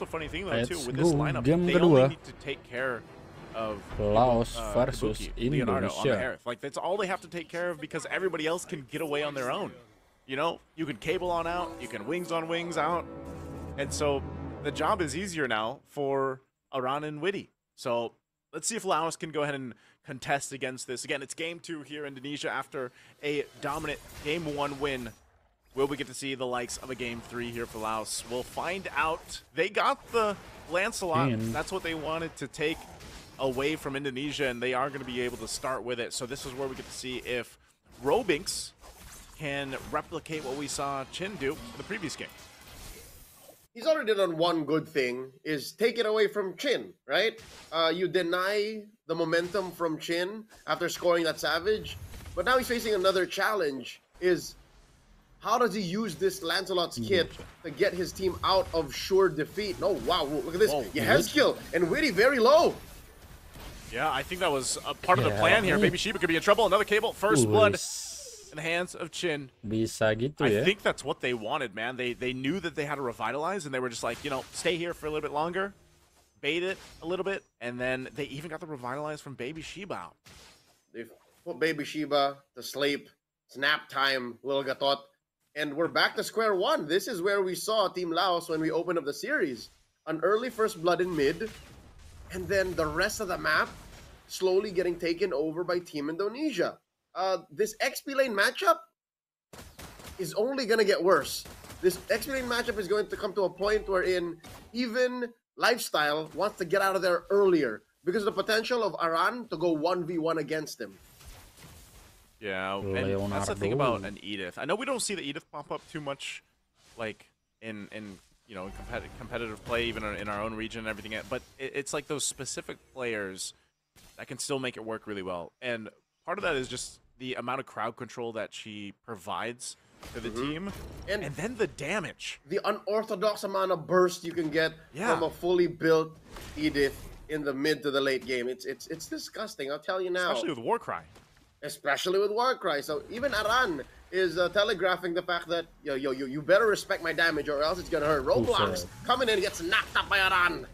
a funny thing though too, Let's with this go. lineup, Game they kedua. only need to take care of Laos versus Kabuki, Leonardo on the Indonesia. Aerith. Like that's all they have to take care of because everybody else can get away on their own. You know, you can cable on out, you can wings on wings out, and so the job is easier now for Aran and Witty. So let's see if Laos can go ahead and contest against this. Again, it's game 2 here in Indonesia after a dominant game 1 win. Will we get to see the likes of a game 3 here for Laos? We'll find out. They got the Lancelot. That's what they wanted to take away from Indonesia, and they are going to be able to start with it. So this is where we get to see if Robinx can replicate what we saw Chin do in the previous game. He's already done one good thing, is take it away from Chin, right? You deny the momentum from Chin after scoring that Savage, but now he's facing another challenge, is how does he use this Lancelot's kit to get his team out of sure defeat? Oh, wow, look at this. Yehezkiel and Witty very low. Yeah, I think that was a part of the plan here. Baby Sheba could be in trouble. Another cable. First blood in the hands of Chin. Bisa gitu I ya. think that's what they wanted, man. They knew that they had to revitalize, and they were just like, you know, stay here for a little bit longer, bait it a little bit, and then they even got the revitalize from Baby Sheba out. They put Baby Sheba to sleep. Snap time, little Gatot. And we're back to square one. This is where we saw Team Laos when we opened up the series. An early first blood in mid, and then the rest of the map slowly getting taken over by Team Indonesia. This XP lane matchup is only going to get worse. This XP lane matchup is going to come to a point wherein even Lifestyle wants to get out of there earlier because of the potential of Aran to go 1v1 against him. Yeah, and that's the thing about an Iesf. I know we don't see the Iesf pop up too much, like in you know, competitive play, even in our own region and everything. But it's like those specific players that can still make it work really well. And part of that is just the amount of crowd control that she provides to the team, and then the damage. The unorthodox amount of burst you can get from a fully built Iesf in the mid to the late game. It's disgusting, I'll tell you now. Especially with Warcry. Especially with Warcry. So even Aran is telegraphing the fact that, you better respect my damage or else it's going to hurt. Roblox coming in, gets knocked up by Aran.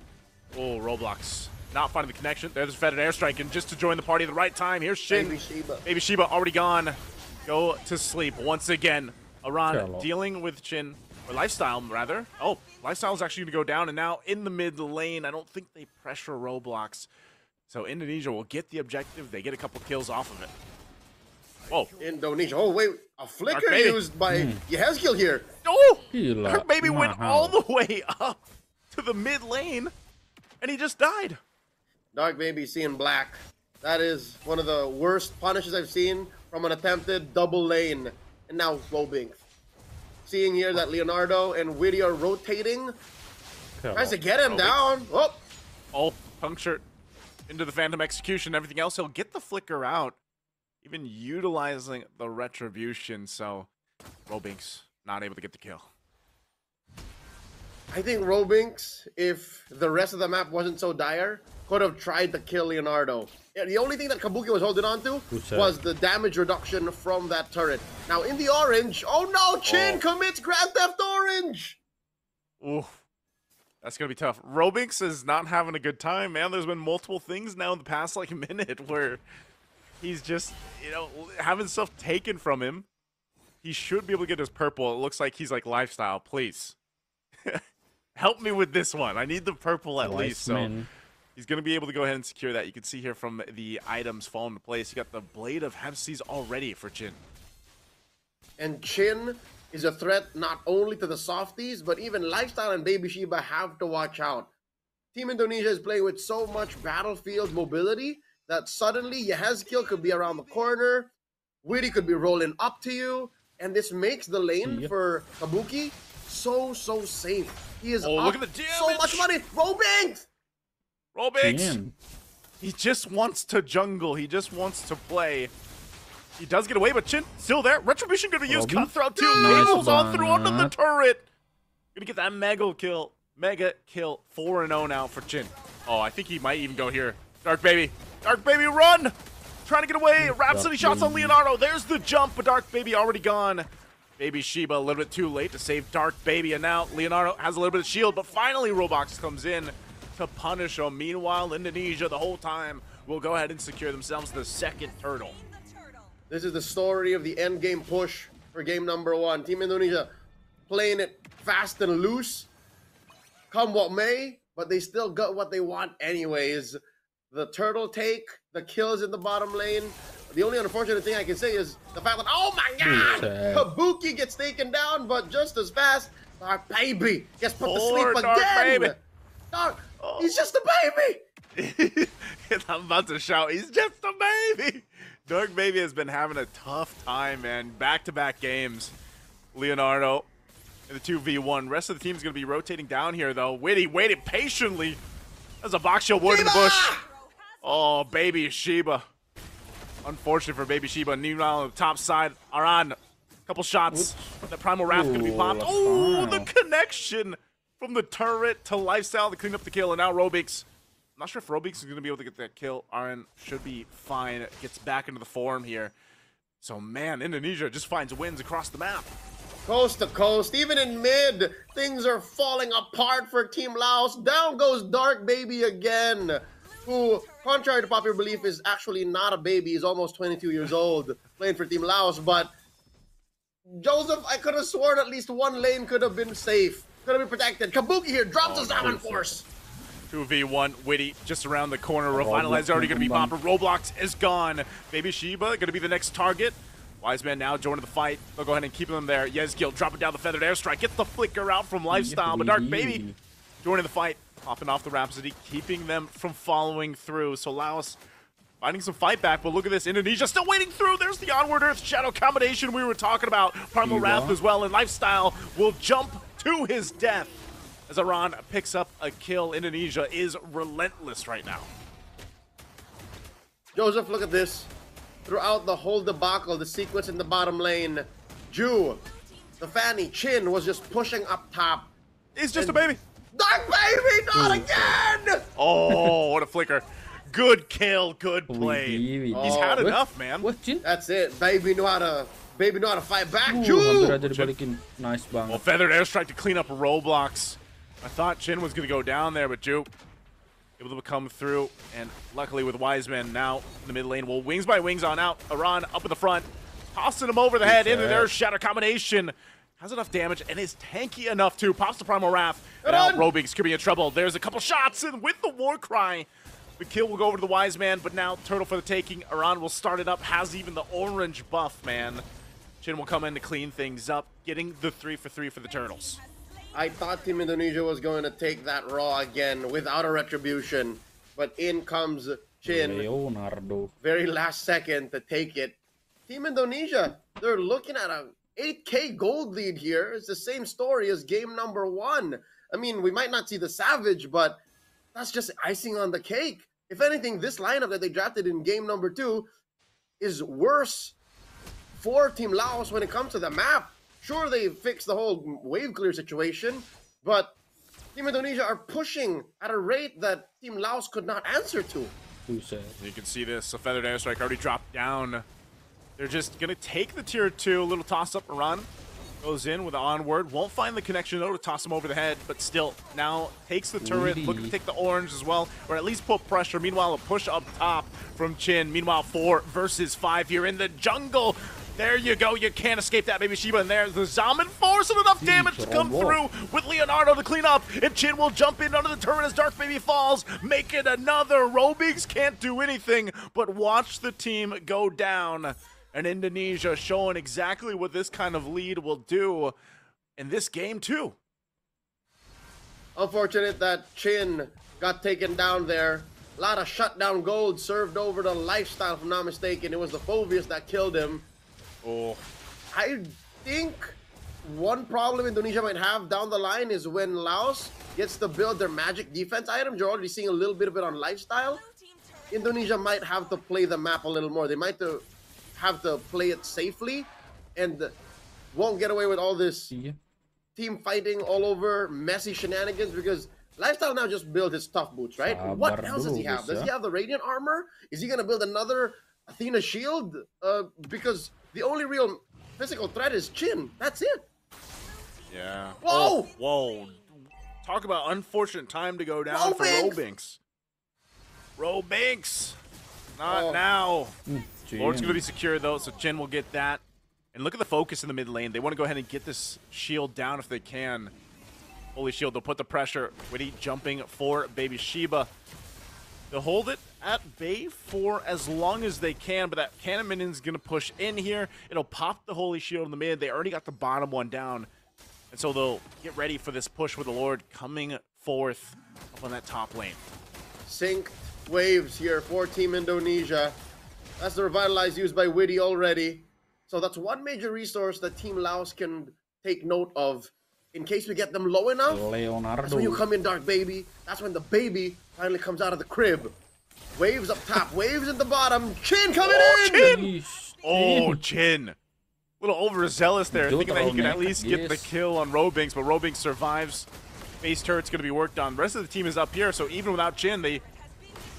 Oh, Roblox not finding the connection. There's fed an airstrike, and just to join the party at the right time, here's Shin. Baby Sheba. Baby Sheba already gone. Go to sleep once again. Aran dealing with Chin, or Lifestyle rather. Oh, Lifestyle's actually going to go down, and now in the mid lane, I don't think they pressure Roblox. So Indonesia will get the objective. They get a couple kills off of it. Whoa. Indonesia. Oh, wait. A flicker used by Yehezkiel here. Oh! Dark Baby went all the way up to the mid lane, and he just died. Dark Baby seeing black. That is one of the worst punishes I've seen from an attempted double lane. And now Robinx. Seeing here that Leonardo and Witty are rotating. Tries to get him down. Oh! Oh, punctured into the Phantom Execution. Everything else, he'll get the flicker out. Even utilizing the retribution, so Robinx not able to get the kill. I think Robinx, if the rest of the map wasn't so dire, could have tried to kill Leonardo. Yeah, the only thing that Kabuki was holding on to was the damage reduction from that turret. Now in the orange, oh no, Chin commits Grand Theft Orange! Ooh, that's gonna be tough. Robinx is not having a good time, man. There's been multiple things now in the past like minute where he's just, you know, having stuff taken from him. He should be able to get his purple. It looks like he's like, Lifestyle, please. Help me with this one. I need the purple at least. So he's going to be able to go ahead and secure that. You can see here from the items falling into place. You got the Blade of Hepsies already for Chin. And Chin is a threat not only to the softies, but even Lifestyle and Baby Sheba have to watch out. Team Indonesia is playing with so much battlefield mobility that suddenly Yehezkiel could be around the corner, Witty could be rolling up to you, and this makes the lane for Kabuki so safe. He is look at the damage. So much money. Robinx! Robinx! He just wants to jungle. He just wants to play. He does get away, but Chin still there. Retribution gonna be used. Cutthroat too. Cables on through onto the turret. Gonna get that mega kill. 4-0 now for Chin. Oh, I think he might even go here. Dark Baby. Dark Baby, run! Trying to get away. Rhapsody shots on Leonardo. There's the jump, but Dark Baby already gone. Baby Sheba a little bit too late to save Dark Baby, and now Leonardo has a little bit of shield, but finally Roblox comes in to punish him. Meanwhile, Indonesia the whole time will go ahead and secure themselves the second turtle. This is the story of the end game push for game number 1. Team Indonesia playing it fast and loose, come what may, but they still got what they want anyways. The turtle take, the kills in the bottom lane. The only unfortunate thing I can say is the fact that, oh my god, Kabuki gets taken down, but just as fast, Dark Baby gets put to sleep again. He's just a baby. I'm about to shout, he's just a baby. Dark Baby has been having a tough time, man. Back-to-back games. Leonardo in the 2v1. Rest of the team's going to be rotating down here, though. Witty waited patiently. There's a box shield ward in the bush. Oh, Baby Sheba. Unfortunate for Baby Sheba. Meanwhile, on the top side, Aran. Couple shots. The Primal Wrath going to be popped. Oh, the connection from the turret to Lifestyle to clean up the kill. And now Robix. I'm not sure if Robix is going to be able to get that kill. Aran should be fine. Gets back into the form here. So, man, Indonesia just finds wins across the map. Coast to coast, even in mid, things are falling apart for Team Laos. Down goes Dark Baby again, who, contrary to popular belief, is actually not a baby. He's almost 22 years old, playing for Team Laos. But, Joseph, I could have sworn at least one lane could have been safe, could have been protected. Kabuki here drops a Zaman Force. 2v1, Witty just around the corner. Revitalize already going to be popped. Roblox is gone. Baby Sheba going to be the next target. Wiseman now joining the fight. They'll go ahead and keep them there. Yezgil dropping down the feathered airstrike. Gets the flicker out from Lifestyle, but Dark Baby joining the fight. Hopping off the Rhapsody, keeping them from following through. So Laos finding some fight back, but look at this. Indonesia still waiting through. There's the Onward Earth Shadow combination we were talking about. Primal Wrath as well, and Lifestyle will jump to his death. As Aran picks up a kill, Indonesia is relentless right now. Joseph, look at this. Throughout the whole debacle, the sequence in the bottom lane, Ju, the Fanny, Chin was just pushing up top. He's just a baby. Dark Baby, not again! Oh, what a flicker. Good kill, good play. He's had enough, man. That's it. Baby know how to fight back. Ju! Nice bang. Well, feathered airstrike to clean up Roblox. I thought Chin was going to go down there, but Ju able to come through, and luckily with Wiseman now in the mid lane. Well, wings by wings on out. Aran up in the front, tossing him over the head into their shatter combination. Has enough damage and is tanky enough too. Pops the Primal Wrath. And now Robix could be in trouble. There's a couple shots, and with the war cry, the kill will go over to the Wiseman, but now Turtle for the taking. Aran will start it up, has even the orange buff, man. Chin will come in to clean things up, getting the 3 for 3 for the Turtles. I thought Team Indonesia was going to take that raw again without a retribution, but in comes Chin, Leonardo. very last second to take it. Team Indonesia, they're looking at a 8K gold lead here. It's the same story as game number 1. I mean, we might not see the Savage, but that's just icing on the cake. If anything, this lineup that they drafted in game number 2 is worse for Team Laos when it comes to the map. Sure, they fixed the whole wave clear situation, but Team Indonesia are pushing at a rate that Team Laos could not answer to. You can see this. A feathered airstrike already dropped down. They're just going to take the tier 2, a little toss-up run. Goes in with the onward. Won't find the connection, though, to toss him over the head, but still now takes the turret, looking to take the orange as well, or at least put pressure. Meanwhile, a push up top from Chin. Meanwhile, 4 versus 5 here in the jungle. There you go. You can't escape that, Baby Sheba. And there's the Zaman Force and enough damage to come through with Leonardo to clean up. And Chin will jump in under the turret as Dark Baby falls, make it another. Robix can't do anything but watch the team go down. And Indonesia showing exactly what this kind of lead will do in this game, too. Unfortunate that Chin got taken down there. A lot of shutdown gold served over to Lifestyle, if I'm not mistaken. It was the Phobius that killed him. Oh, I think one problem Indonesia might have down the line is when Laos gets to build their magic defense items. You're already seeing a little bit of it on Lifestyle. Indonesia might have to play the map a little more. They might have to play it safely and won't get away with all this team fighting all over, messy shenanigans, because Lifestyle now just built his tough boots, right? What else does he have? Does he have the Radiant armor? Is he going to build another Athena shield? Because the only real physical threat is Chin. That's it. Yeah. Whoa! Oh, whoa. Talk about unfortunate time to go down for Robinks. Robinks. Not now. Lord's going to be secure, though, so Chin will get that. And look at the focus in the mid lane. They want to go ahead and get this shield down if they can. Holy shield, they'll put the pressure. Witty jumping for Baby Shiba. They'll hold it at bay for as long as they can, but that cannon minion's going to push in here. It'll pop the Holy Shield in the mid. They already got the bottom one down. And so they'll get ready for this push with the Lord coming forth up on that top lane. Synced waves here for Team Indonesia. That's the revitalize used by Witty already. So that's one major resource that Team Laos can take note of. In case we get them low enough, that's when you come in, Dark Baby. That's when the baby finally comes out of the crib. Waves up top, waves at the bottom. Chin coming in! Chin! Oh, Chin. A little overzealous there, thinking that he can at least get the kill on Robinks, but Robinks survives. Base turret's going to be worked on. The rest of the team is up here, so even without Chin, do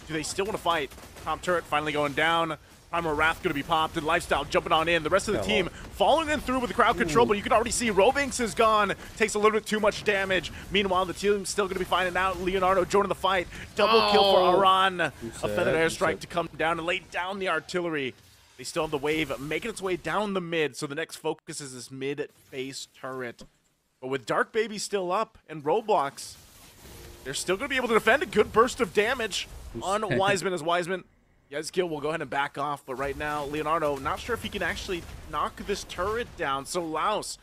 they still want to fight? Top turret finally going down. Primal Wrath going to be popped, and Lifestyle jumping on in. The rest of the team following them through with the crowd control, but you can already see Robinks is gone. Takes a little bit too much damage. Meanwhile, the team's still going to be finding out. Leonardo joining the fight. Double kill for Aran. A feathered airstrike to come down and lay down the artillery. They still have the wave making its way down the mid, so the next focus is this mid-base turret. But with Dark Baby still up and Roblox, they're still going to be able to defend a good burst of damage on Wiseman as Wiseman. Yezkiel will go ahead and back off, but right now, Leonardo, not sure if he can actually knock this turret down. So Laos,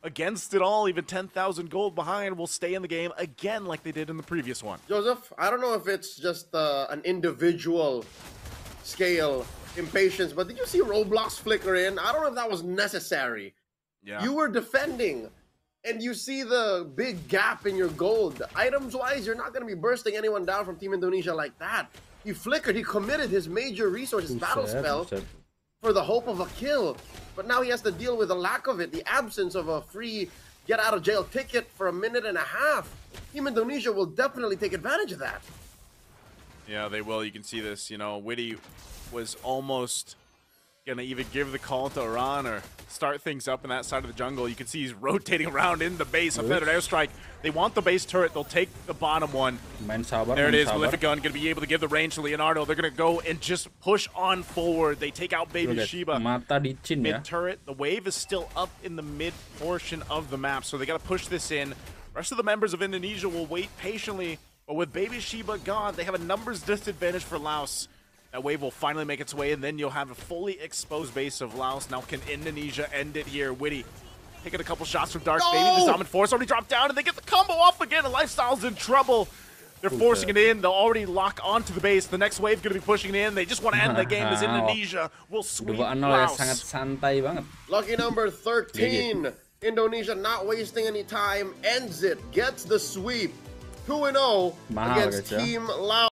against it all, even 10,000 gold behind, will stay in the game again like they did in the previous one. Joseph, I don't know if it's just an individual scale impatience, but did you see Roblox flicker in? I don't know if that was necessary. Yeah. You were defending, and you see the big gap in your gold. Items-wise, you're not going to be bursting anyone down from Team Indonesia like that. He flickered, he committed his major resources, battle spell, for the hope of a kill. But now he has to deal with the lack of it, the absence of a free get-out-of-jail ticket for a minute and a half. Team Indonesia will definitely take advantage of that. Yeah, they will. You can see this, you know, Witty was almost gonna even give the call to Iran or start things up in that side of the jungle. You can see he's rotating around in the base. A feathered airstrike. They want the base turret. They'll take the bottom one. There it is. Malefic Gun gonna be able to give the range to Leonardo. They're gonna go and just push on forward. They take out Baby Shiba. Mid turret. The wave is still up in the mid portion of the map, so they gotta push this in. Rest of the members of Indonesia will wait patiently, but with Baby Shiba gone, they have a numbers disadvantage for Laos. That wave will finally make its way, and then you'll have a fully exposed base of Laos. Now can Indonesia end it here? Witty taking a couple shots from Dark Baby. The Salmon Force already dropped down, and they get the combo off again, and Lifestyle's in trouble. They're forcing it in. They'll already lock onto the base. The next wave going to be pushing it in. They just want to end the game as Indonesia will sweep Laos. Lucky number 13. Indonesia not wasting any time. Ends it. Gets the sweep. 2-0 against Team Laos.